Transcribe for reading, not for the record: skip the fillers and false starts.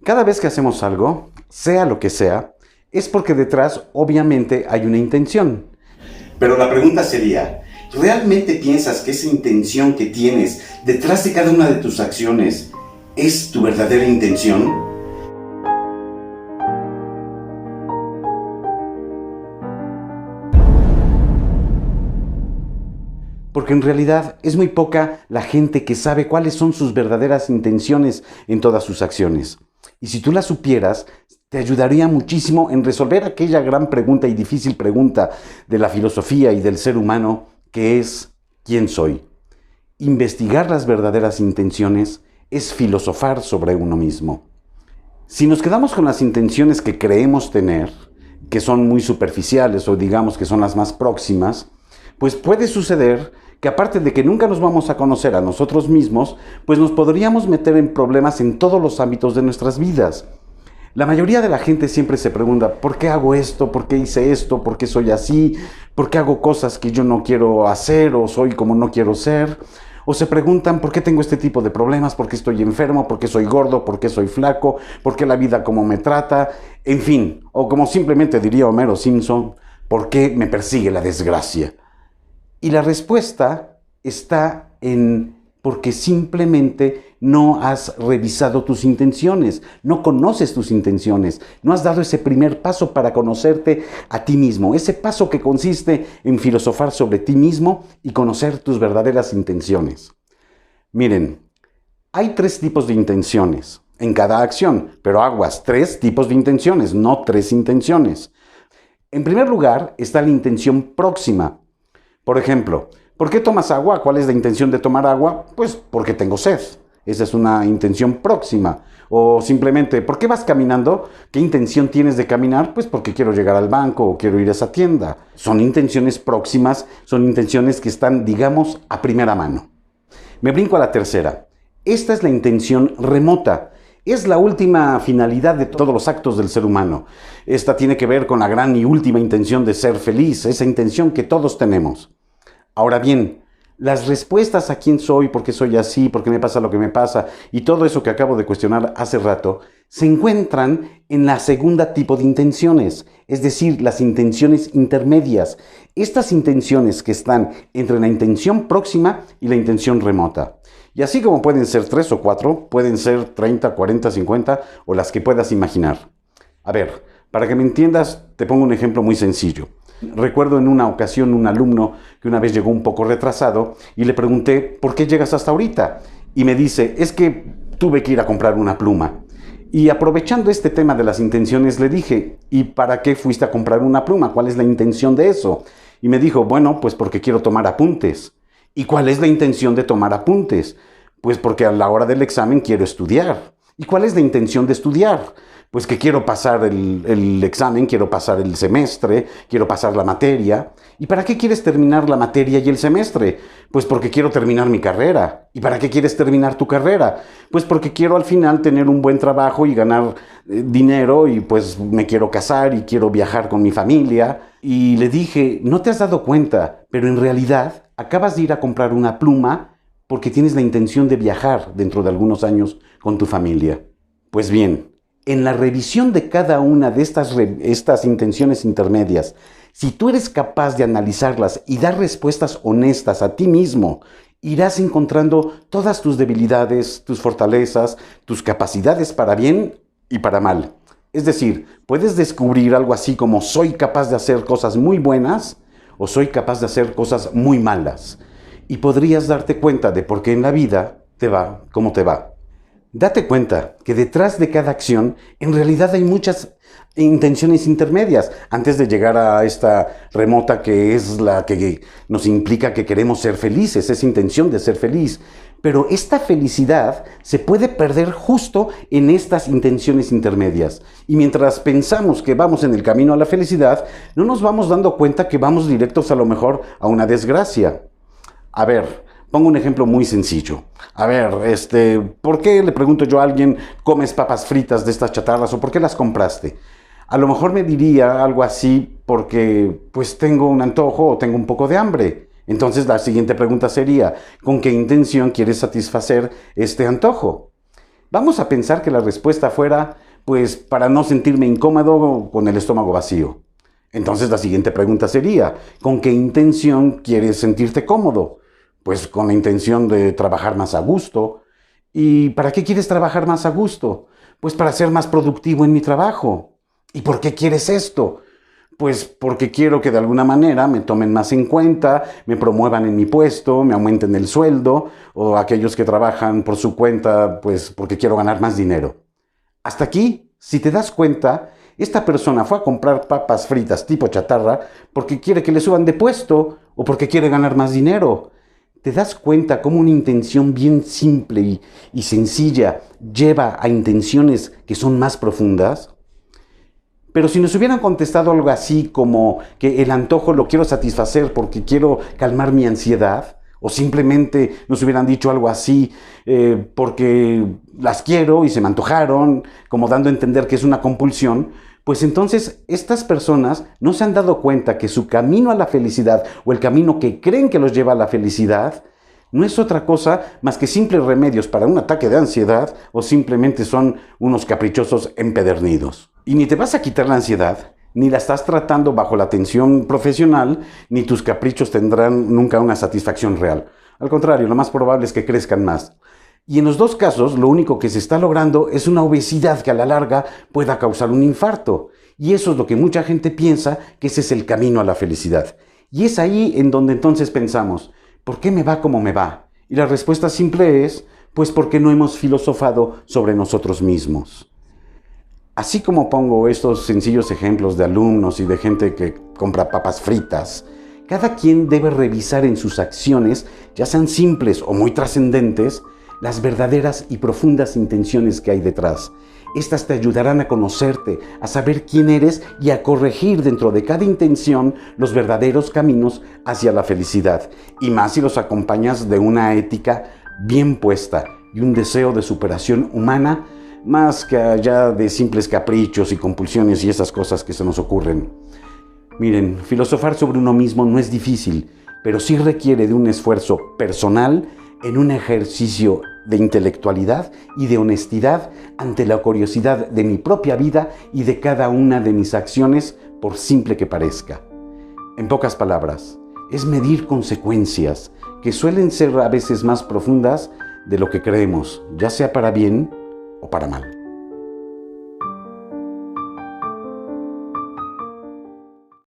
Cada vez que hacemos algo, sea lo que sea, es porque detrás obviamente hay una intención. Pero la pregunta sería, ¿realmente piensas que esa intención que tienes detrás de cada una de tus acciones es tu verdadera intención? Porque en realidad es muy poca la gente que sabe cuáles son sus verdaderas intenciones en todas sus acciones. Y si tú las supieras, te ayudaría muchísimo en resolver aquella gran pregunta y difícil pregunta de la filosofía y del ser humano, que es ¿quién soy? Investigar las verdaderas intenciones es filosofar sobre uno mismo. Si nos quedamos con las intenciones que creemos tener, que son muy superficiales o digamos que son las más próximas, pues puede suceder que aparte de que nunca nos vamos a conocer a nosotros mismos, pues nos podríamos meter en problemas en todos los ámbitos de nuestras vidas. La mayoría de la gente siempre se pregunta, ¿por qué hago esto? ¿Por qué hice esto? ¿Por qué soy así? ¿Por qué hago cosas que yo no quiero hacer o soy como no quiero ser? O se preguntan, ¿por qué tengo este tipo de problemas? ¿Por qué estoy enfermo? ¿Por qué soy gordo? ¿Por qué soy flaco? ¿Por qué la vida como me trata? En fin, o como simplemente diría Homero Simpson, ¿por qué me persigue la desgracia? Y la respuesta está en porque simplemente no has revisado tus intenciones, no conoces tus intenciones, no has dado ese primer paso para conocerte a ti mismo, ese paso que consiste en filosofar sobre ti mismo y conocer tus verdaderas intenciones. Miren, hay 3 tipos de intenciones en cada acción, pero aguas, 3 tipos de intenciones, no 3 intenciones. En primer lugar está la intención próxima. Por ejemplo, ¿por qué tomas agua? ¿Cuál es la intención de tomar agua? Pues porque tengo sed. Esa es una intención próxima. O simplemente, ¿por qué vas caminando? ¿Qué intención tienes de caminar? Pues porque quiero llegar al banco o quiero ir a esa tienda. Son intenciones próximas, son intenciones que están, digamos, a primera mano. Me brinco a la tercera. Esta es la intención remota. Es la última finalidad de todos los actos del ser humano. Esta tiene que ver con la gran y última intención de ser feliz, esa intención que todos tenemos. Ahora bien, las respuestas a quién soy, por qué soy así, por qué me pasa lo que me pasa y todo eso que acabo de cuestionar hace rato, se encuentran en la segunda tipo de intenciones, es decir, las intenciones intermedias. Estas intenciones que están entre la intención próxima y la intención remota. Y así como pueden ser 3 o 4, pueden ser 30, 40, 50 o las que puedas imaginar. A ver, para que me entiendas, te pongo un ejemplo muy sencillo. Recuerdo en una ocasión un alumno que una vez llegó un poco retrasado y le pregunté, ¿por qué llegas hasta ahorita? Y me dice, es que tuve que ir a comprar una pluma. Y aprovechando este tema de las intenciones le dije, ¿y para qué fuiste a comprar una pluma? ¿Cuál es la intención de eso? Y me dijo, bueno, pues porque quiero tomar apuntes. ¿Y cuál es la intención de tomar apuntes? Pues porque a la hora del examen quiero estudiar. ¿Y cuál es la intención de estudiar? Pues que quiero pasar el examen, quiero pasar el semestre, quiero pasar la materia. ¿Y para qué quieres terminar la materia y el semestre? Pues porque quiero terminar mi carrera. ¿Y para qué quieres terminar tu carrera? Pues porque quiero al final tener un buen trabajo y ganar dinero y pues me quiero casar y quiero viajar con mi familia. Y le dije, no te has dado cuenta, pero en realidad acabas de ir a comprar una pluma porque tienes la intención de viajar dentro de algunos años con tu familia. Pues bien, en la revisión de cada una de estas intenciones intermedias, si tú eres capaz de analizarlas y dar respuestas honestas a ti mismo, irás encontrando todas tus debilidades, tus fortalezas, tus capacidades para bien y para mal. Es decir, puedes descubrir algo así como soy capaz de hacer cosas muy buenas o soy capaz de hacer cosas muy malas. Y podrías darte cuenta de por qué en la vida te va como te va. Date cuenta que detrás de cada acción en realidad hay muchas intenciones intermedias antes de llegar a esta remota que es la que nos implica que queremos ser felices, esa intención de ser feliz. Pero esta felicidad se puede perder justo en estas intenciones intermedias. Y mientras pensamos que vamos en el camino a la felicidad, no nos vamos dando cuenta que vamos directos a lo mejor a una desgracia. A ver, pongo un ejemplo muy sencillo. A ver, ¿por qué le pregunto yo a alguien, comes papas fritas de estas chatarras o por qué las compraste? A lo mejor me diría algo así porque pues tengo un antojo o tengo un poco de hambre. Entonces la siguiente pregunta sería, ¿con qué intención quieres satisfacer este antojo? Vamos a pensar que la respuesta fuera, pues, para no sentirme incómodo con el estómago vacío. Entonces la siguiente pregunta sería, ¿con qué intención quieres sentirte cómodo? Pues con la intención de trabajar más a gusto. ¿Y para qué quieres trabajar más a gusto? Pues para ser más productivo en mi trabajo. ¿Y por qué quieres esto? Pues porque quiero que de alguna manera me tomen más en cuenta, me promuevan en mi puesto, me aumenten el sueldo, o aquellos que trabajan por su cuenta, pues porque quiero ganar más dinero. Hasta aquí, si te das cuenta, esta persona fue a comprar papas fritas tipo chatarra porque quiere que le suban de puesto o porque quiere ganar más dinero. ¿Te das cuenta cómo una intención bien simple y sencilla lleva a intenciones que son más profundas? Pero si nos hubieran contestado algo así como que el antojo lo quiero satisfacer porque quiero calmar mi ansiedad, o simplemente nos hubieran dicho algo así porque las quiero y se me antojaron, como dando a entender que es una compulsión, pues entonces estas personas no se han dado cuenta que su camino a la felicidad o el camino que creen que los lleva a la felicidad no es otra cosa más que simples remedios para un ataque de ansiedad o simplemente son unos caprichosos empedernidos. Y ni te vas a quitar la ansiedad, ni la estás tratando bajo la atención profesional, ni tus caprichos tendrán nunca una satisfacción real. Al contrario, lo más probable es que crezcan más. Y en los dos casos, lo único que se está logrando es una obesidad que a la larga pueda causar un infarto. Y eso es lo que mucha gente piensa que ese es el camino a la felicidad. Y es ahí en donde entonces pensamos, ¿por qué me va como me va? Y la respuesta simple es, pues porque no hemos filosofado sobre nosotros mismos. Así como pongo estos sencillos ejemplos de alumnos y de gente que compra papas fritas, cada quien debe revisar en sus acciones, ya sean simples o muy trascendentes, las verdaderas y profundas intenciones que hay detrás. Estas te ayudarán a conocerte, a saber quién eres y a corregir dentro de cada intención los verdaderos caminos hacia la felicidad. Y más si los acompañas de una ética bien puesta y un deseo de superación humana, más que allá de simples caprichos y compulsiones y esas cosas que se nos ocurren. Miren, filosofar sobre uno mismo no es difícil, pero sí requiere de un esfuerzo personal en un ejercicio de intelectualidad y de honestidad ante la curiosidad de mi propia vida y de cada una de mis acciones, por simple que parezca. En pocas palabras, es medir consecuencias que suelen ser a veces más profundas de lo que creemos, ya sea para bien o para mal.